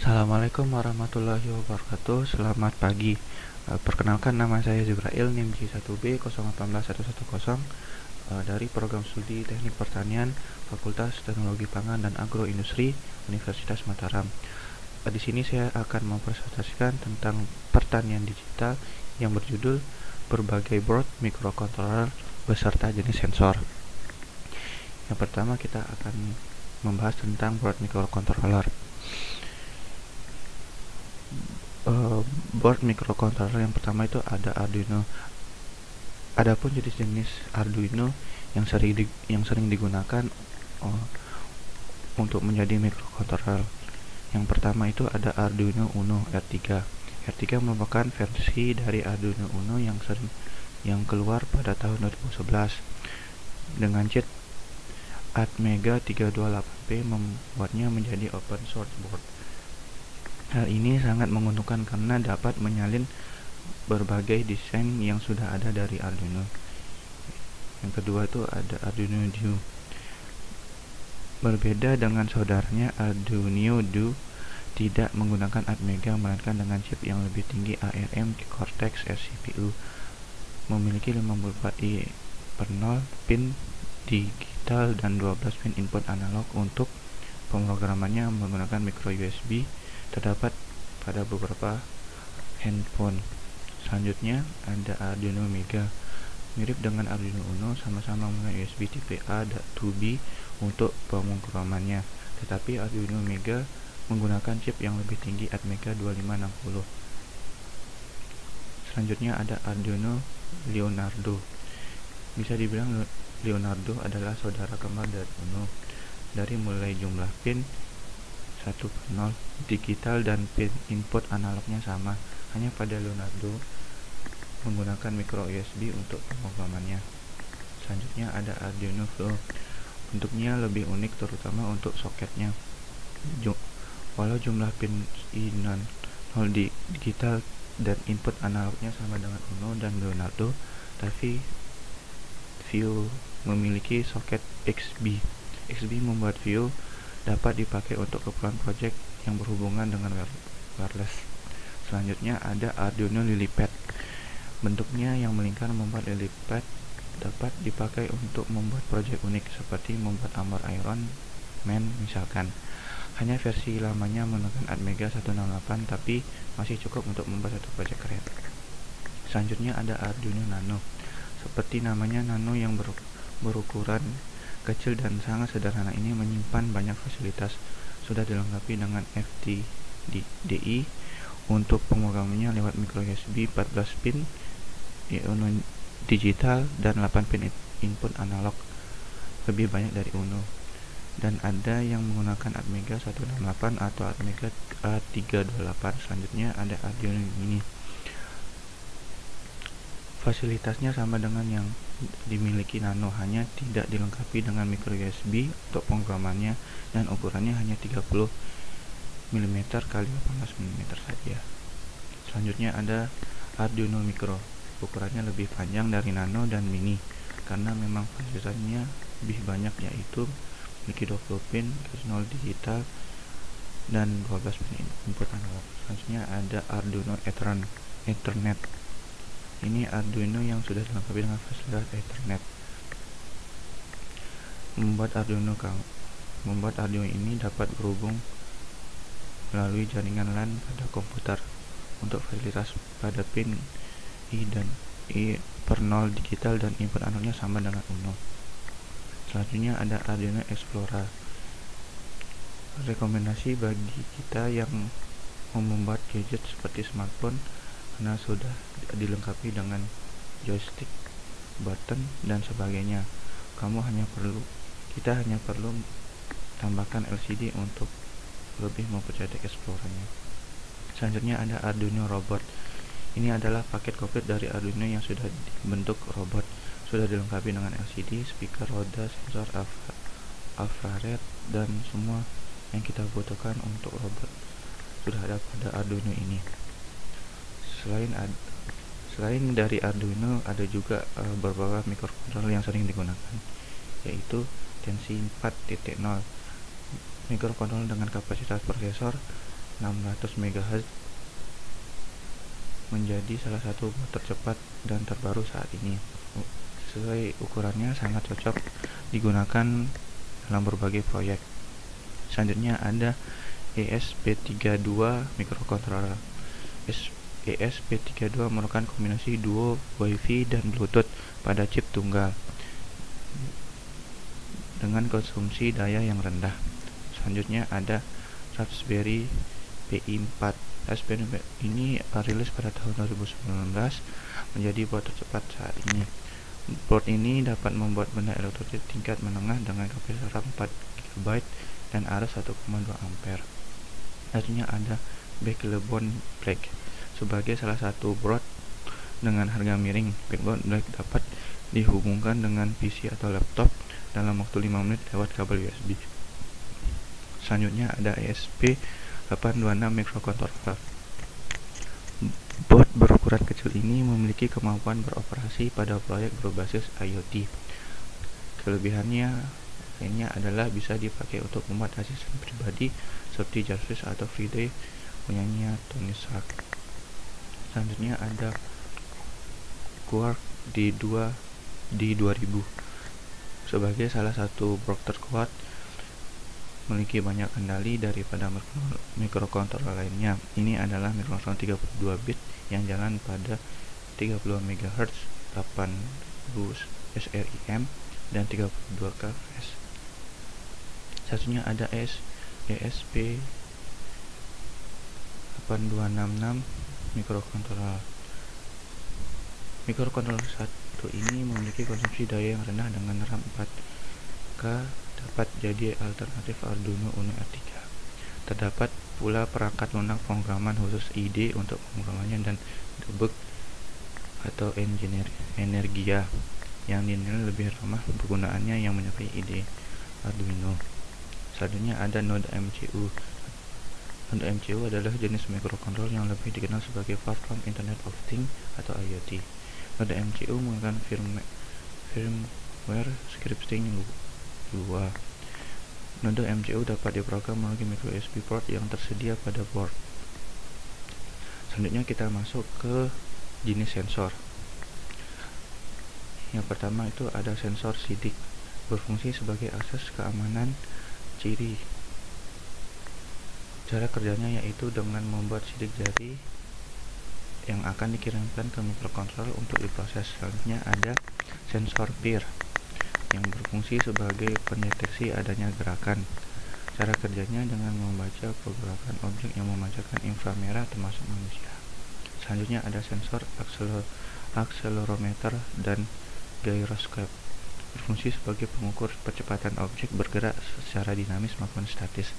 Assalamualaikum warahmatullahi wabarakatuh. Selamat pagi. Perkenalkan, nama saya Zibrail, NIM J1B081110, dari program studi Teknik Pertanian Fakultas Teknologi Pangan dan Agroindustri Universitas Mataram. Di sini saya akan mempresentasikan tentang pertanian digital yang berjudul berbagai board microcontroller beserta jenis sensor. Yang pertama kita akan membahas tentang board microcontroller. Board microcontroller yang pertama itu ada Arduino. Adapun jenis-jenis Arduino yang sering digunakan untuk menjadi microcontroller. Yang pertama itu ada Arduino Uno R3. R3 merupakan versi dari Arduino Uno yang keluar pada tahun 2011 dengan chip Atmega 328P membuatnya menjadi open source board. Hal ini sangat menguntungkan karena dapat menyalin berbagai desain yang sudah ada dari Arduino. Yang kedua itu ada Arduino Duo. Berbeda dengan saudaranya, Arduino Duo tidak menggunakan Atmega melainkan dengan chip yang lebih tinggi ARM Cortex CPU. Memiliki 54i/0 pin digital dan 12 pin input analog. Untuk pemrogramannya menggunakan micro USB, terdapat pada beberapa handphone. Selanjutnya ada Arduino Mega. Mirip dengan Arduino Uno, sama-sama menggunakan USB tipe A dan 2B untuk pemrogramannya, tetapi Arduino Mega menggunakan chip yang lebih tinggi Atmega 2560. Selanjutnya ada Arduino Leonardo. Bisa dibilang Leonardo adalah saudara kembar dari Uno. Dari mulai jumlah pin 1/0 digital dan pin input analognya sama, hanya pada Leonardo menggunakan micro USB untuk pemrogramannya. Selanjutnya ada Arduino Flow. Bentuknya lebih unik terutama untuk soketnya. Walau jumlah pin I0 digital dan input analognya sama dengan Uno dan Leonardo, tapi View memiliki soket XB. XB membuat View dapat dipakai untuk keperluan project yang berhubungan dengan wireless. Selanjutnya ada Arduino LilyPad. Bentuknya yang melingkar membuat LilyPad dapat dipakai untuk membuat project unik seperti membuat armor Iron Man misalkan. Hanya versi lamanya menggunakan Atmega 168, tapi masih cukup untuk membuat satu project keren. Selanjutnya ada Arduino Nano. Seperti namanya, Nano yang berukuran kecil dan sangat sederhana ini menyimpan banyak fasilitas. Sudah dilengkapi dengan FTDI untuk pemrogramannya lewat micro USB, 14 pin Uno digital dan 8 pin input analog, lebih banyak dari Uno. Dan ada yang menggunakan Atmega 168 atau Atmega A328. Selanjutnya ada Arduino Mini. Fasilitasnya sama dengan yang dimiliki Nano, hanya tidak dilengkapi dengan micro USB untuk pemrogramannya, dan ukurannya hanya 30 mm x 18 mm saja. Selanjutnya ada Arduino Micro. Ukurannya lebih panjang dari Nano dan Mini karena memang fasilitasnya lebih banyak, yaitu memiliki 20 pin 0 digital dan 12 pin input analog. Selanjutnya ada Arduino Ethernet. Ini Arduino yang sudah dilengkapi dengan fasilitas Ethernet. Membuat Arduino ini dapat berhubung melalui jaringan LAN pada komputer. Untuk fasilitas pada pin I dan I/0 digital dan input analognya sama dengan Uno. Selanjutnya ada Arduino Explora. Rekomendasi bagi kita yang mau membuat gadget seperti smartphone karena sudah dilengkapi dengan joystick, button, dan sebagainya. Kita hanya perlu tambahkan LCD untuk lebih mempercantik Explorernya. Selanjutnya ada Arduino Robot. Ini adalah paket komplit dari Arduino yang sudah dibentuk robot. Sudah dilengkapi dengan LCD, speaker, roda, sensor infrared, dan semua yang kita butuhkan untuk robot sudah ada pada Arduino ini. Selain dari Arduino, ada juga beberapa microcontroller yang sering digunakan, yaitu Tensi 4.0. Microcontroller dengan kapasitas prosesor 600 MHz menjadi salah satu board tercepat dan terbaru saat ini. Sesuai ukurannya sangat cocok digunakan dalam berbagai proyek. Selanjutnya ada ESP32 microcontroller. ESP32 merupakan kombinasi duo Wi-Fi dan Bluetooth pada chip tunggal dengan konsumsi daya yang rendah. Selanjutnya ada Raspberry Pi 4. Raspberry Pi ini rilis pada tahun 2019 menjadi board tercepat saat ini. Board ini dapat membuat benda elektronik tingkat menengah dengan kapasitas RAM 4 GB dan arus 1,2 ampere. Selanjutnya ada Backbone Black. Sebagai salah satu board dengan harga miring, Backbone Black dapat dihubungkan dengan PC atau laptop dalam waktu 5 menit lewat kabel USB. Selanjutnya ada ESP826 microcontroller. Board berukuran kecil ini memiliki kemampuan beroperasi pada proyek berbasis IoT. Kelebihannya lainnya adalah bisa dipakai untuk membuat asisten pribadi seperti Jarvis atau Friday punyanya Tony Stark. Selanjutnya ada Quark D2000. Sebagai salah satu board terkuat, memiliki banyak kendali daripada microcontroller lainnya. Ini adalah microcontroller 32 bit yang jalan pada 30 MHz, 8000 SRIM dan 32 kHz. Satunya ada ESP8266 microcontroller. Microcontroller satu ini memiliki konsumsi daya yang rendah dengan RAM 4K, dapat jadi alternatif Arduino Uno R3. Terdapat pula perangkat lunak pemrograman khusus IDE untuk pemrogramannya dan debug atau Energia yang dinilai lebih ramah penggunaannya yang menyerupai IDE Arduino. Selanjutnya ada Node MCU. Node MCU adalah jenis microcontroller yang lebih dikenal sebagai platform Internet of Things atau IoT. Node MCU menggunakan firmware scripting 2. Node MCU dapat diprogram melalui micro USB port yang tersedia pada board. Selanjutnya kita masuk ke jenis sensor. Yang pertama itu ada sensor sidik, berfungsi sebagai akses keamanan ciri. Cara kerjanya yaitu dengan membuat sidik jari yang akan dikirimkan ke microcontroller untuk diproses. Selanjutnya ada sensor peer yang berfungsi sebagai pendeteksi adanya gerakan. Cara kerjanya dengan membaca pergerakan objek yang memancarkan inframerah termasuk manusia. Selanjutnya ada sensor akselerometer dan gyroscope, berfungsi sebagai pengukur percepatan objek bergerak secara dinamis maupun statis.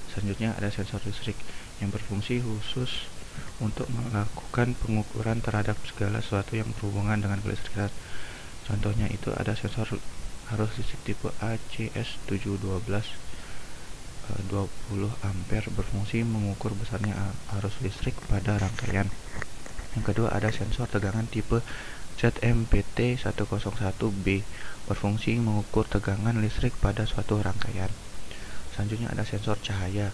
Selanjutnya ada sensor listrik yang berfungsi khusus untuk melakukan pengukuran terhadap segala sesuatu yang berhubungan dengan kelistrikan. Contohnya itu ada sensor arus listrik tipe ACS712 20 ampere, berfungsi mengukur besarnya arus listrik pada rangkaian. Yang kedua ada sensor tegangan tipe ZMPT101B, berfungsi mengukur tegangan listrik pada suatu rangkaian. Selanjutnya ada sensor cahaya.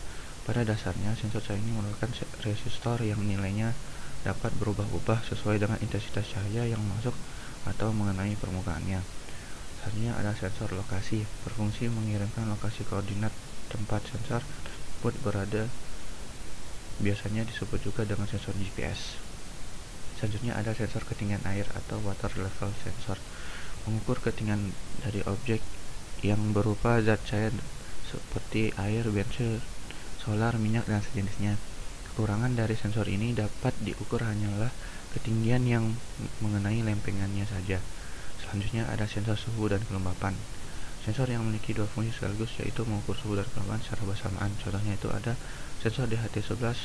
Pada dasarnya sensor cahaya ini merupakan resistor yang nilainya dapat berubah-ubah sesuai dengan intensitas cahaya yang masuk atau mengenai permukaannya. Selanjutnya ada sensor lokasi, berfungsi mengirimkan lokasi koordinat tempat sensor tersebut berada, biasanya disebut juga dengan sensor GPS. Selanjutnya ada sensor ketinggian air atau water level sensor, mengukur ketinggian dari objek yang berupa zat cair seperti air, bensin, solar, minyak, dan sejenisnya. Kekurangan dari sensor ini dapat diukur hanyalah ketinggian yang mengenai lempengannya saja. Selanjutnya ada sensor suhu dan kelembapan. Sensor yang memiliki dua fungsi sekaligus, yaitu mengukur suhu dan kelembapan secara bersamaan. Contohnya itu ada sensor DHT11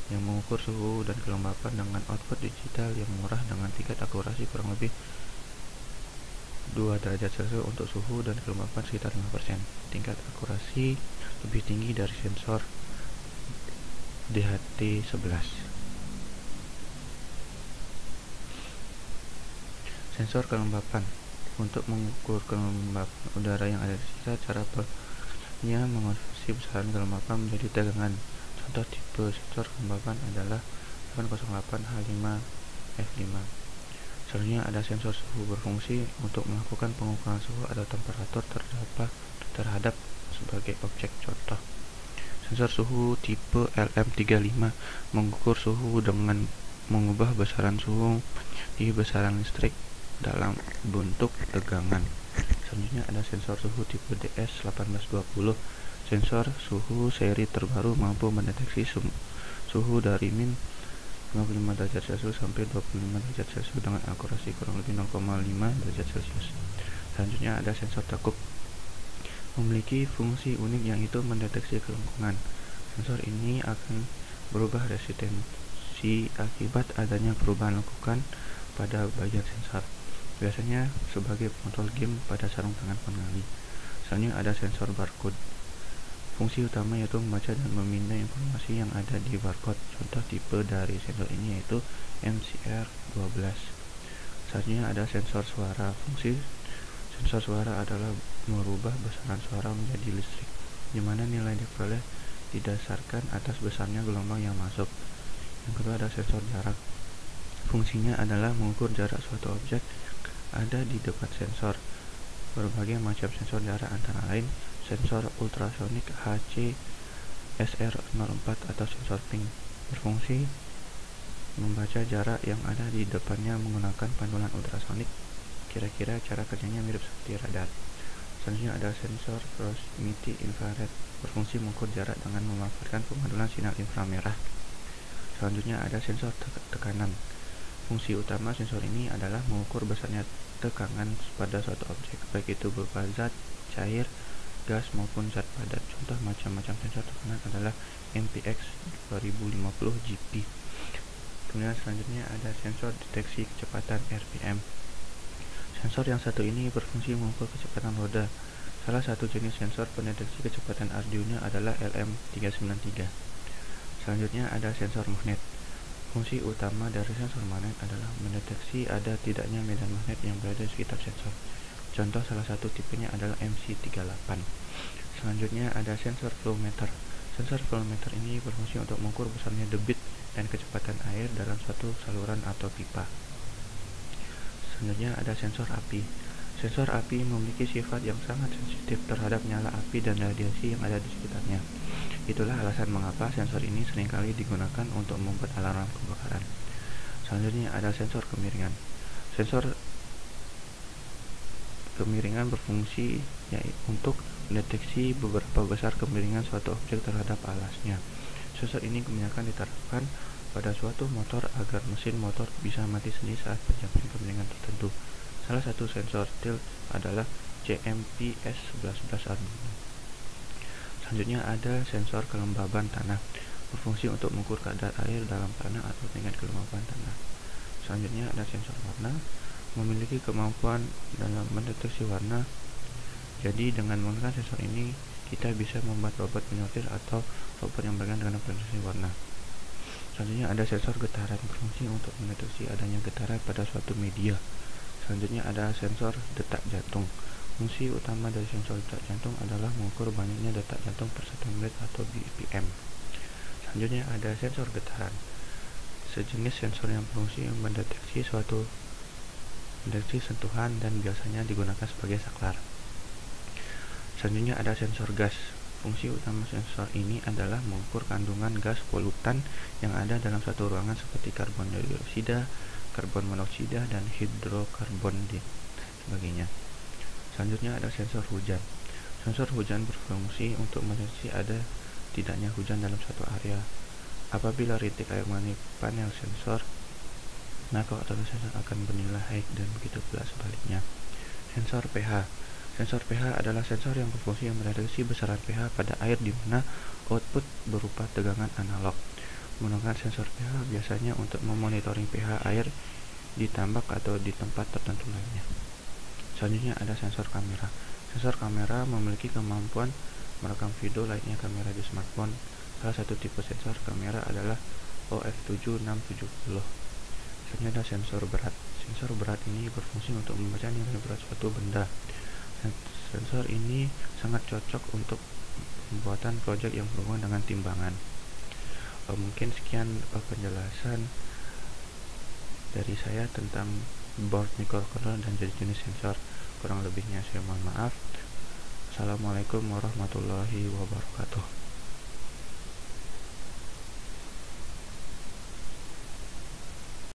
yang mengukur suhu dan kelembapan dengan output digital yang murah dengan tingkat akurasi kurang lebih 2 derajat Celcius untuk suhu dan kelembapan sekitar 5%. Tingkat akurasi lebih tinggi dari sensor DHT11. Sensor kelembapan. Untuk mengukur kelembapan udara yang ada di sekitar, cara mengonversi besaran kelembapan menjadi tegangan. Contoh tipe sensor kelembaban adalah 808H5F5. Selanjutnya ada sensor suhu berfungsi untuk melakukan pengukuran suhu atau temperatur terhadap sebagai objek. Contoh sensor suhu tipe LM35 mengukur suhu dengan mengubah besaran suhu di besaran listrik dalam bentuk tegangan. Selanjutnya ada sensor suhu tipe DS1820. Sensor suhu seri terbaru mampu mendeteksi suhu dari min 55 derajat Celcius sampai 25 derajat Celcius dengan akurasi kurang lebih 0,5 derajat Celcius. Selanjutnya ada sensor tekup. Memiliki fungsi unik yang itu mendeteksi kelengkungan. Sensor ini akan berubah resistensi akibat adanya perubahan lengkungan pada bagian sensor, biasanya sebagai pengontrol game pada sarung tangan pengali. Selanjutnya ada sensor barcode. Fungsi utama yaitu membaca dan memindai informasi yang ada di barcode. Contoh tipe dari sensor ini yaitu MCR12. Selanjutnya ada sensor suara. Fungsi sensor suara adalah merubah besaran suara menjadi listrik, di mana nilai diperoleh didasarkan atas besarnya gelombang yang masuk. Yang kedua ada sensor jarak. Fungsinya adalah mengukur jarak suatu objek ada di dekat sensor. Berbagai macam sensor jarak antara lain sensor ultrasonik HC-SR04 atau sensor ping, berfungsi membaca jarak yang ada di depannya menggunakan pantulan ultrasonik. Kira-kira cara kerjanya mirip seperti radar. Selanjutnya ada sensor proximity infrared, berfungsi mengukur jarak dengan memanfaatkan pemantulan sinar inframerah. Selanjutnya ada sensor tekanan. Fungsi utama sensor ini adalah mengukur besarnya tekanan pada suatu objek, baik itu berupa zat, cair, gas maupun zat padat. Contoh macam-macam sensor tekanan adalah MPX 2050 GP. Kemudian selanjutnya ada sensor deteksi kecepatan RPM. Sensor yang satu ini berfungsi mengukur kecepatan roda. Salah satu jenis sensor pendeteksi kecepatan Arduino adalah LM393. Selanjutnya ada sensor magnet. Fungsi utama dari sensor magnet adalah mendeteksi ada tidaknya medan magnet yang berada di sekitar sensor. Contoh salah satu tipenya adalah MC38. Selanjutnya ada sensor flow meter. Sensor flow meter ini berfungsi untuk mengukur besarnya debit dan kecepatan air dalam suatu saluran atau pipa. Selanjutnya ada sensor api. Sensor api memiliki sifat yang sangat sensitif terhadap nyala api dan radiasi yang ada di sekitarnya. Itulah alasan mengapa sensor ini seringkali digunakan untuk membuat alarm kebakaran. Selanjutnya ada sensor kemiringan. Sensor kemiringan berfungsi untuk mendeteksi beberapa besar kemiringan suatu objek terhadap alasnya. Sensor ini kebanyakan diterapkan pada suatu motor agar mesin motor bisa mati sendiri saat pencapaian kemiringan tertentu. Salah satu sensor tilt adalah CMP-S1111 Arduino. Selanjutnya ada sensor kelembaban tanah, berfungsi untuk mengukur kadar air dalam tanah atau tingkat kelembaban tanah. Selanjutnya ada sensor warna, memiliki kemampuan dalam mendeteksi warna. Jadi dengan menggunakan sensor ini kita bisa membuat robot penyortir atau robot yang berkaitan dengan pendeteksi warna. Selanjutnya ada sensor getaran, berfungsi untuk mendeteksi adanya getaran pada suatu media. Selanjutnya ada sensor detak jantung. Fungsi utama dari sensor detak jantung adalah mengukur banyaknya detak jantung per 1 menit atau BPM. Selanjutnya ada sensor getaran, sejenis sensor yang berfungsi mendeteksi sentuhan dan biasanya digunakan sebagai saklar. Selanjutnya ada sensor gas. Fungsi utama sensor ini adalah mengukur kandungan gas polutan yang ada dalam satu ruangan seperti karbon dioksida, karbon monoksida, dan hidrokarbon dan sebagainya. Selanjutnya ada sensor hujan. Sensor hujan berfungsi untuk mendeteksi ada tidaknya hujan dalam suatu area. Apabila rintik air mengenai panel sensor, maka otomatis sensor akan bernilai high dan begitu pula sebaliknya. Sensor pH. Sensor pH adalah sensor yang berfungsi mendeteksi besaran pH pada air di mana output berupa tegangan analog. Menggunakan sensor pH biasanya untuk memonitoring pH air di tambak atau di tempat tertentu lainnya. Selanjutnya ada sensor kamera. Sensor kamera memiliki kemampuan merekam video layaknya kamera di smartphone. Salah satu tipe sensor kamera adalah OF7670. Selanjutnya ada sensor berat. Sensor berat ini berfungsi untuk membaca nilai berat suatu benda. Sensor ini sangat cocok untuk pembuatan proyek yang berhubungan dengan timbangan. Mungkin sekian penjelasan dari saya tentang board microcontroller dan jenis-jenis sensor. Kurang lebihnya saya mohon maaf. Assalamualaikum warahmatullahi wabarakatuh.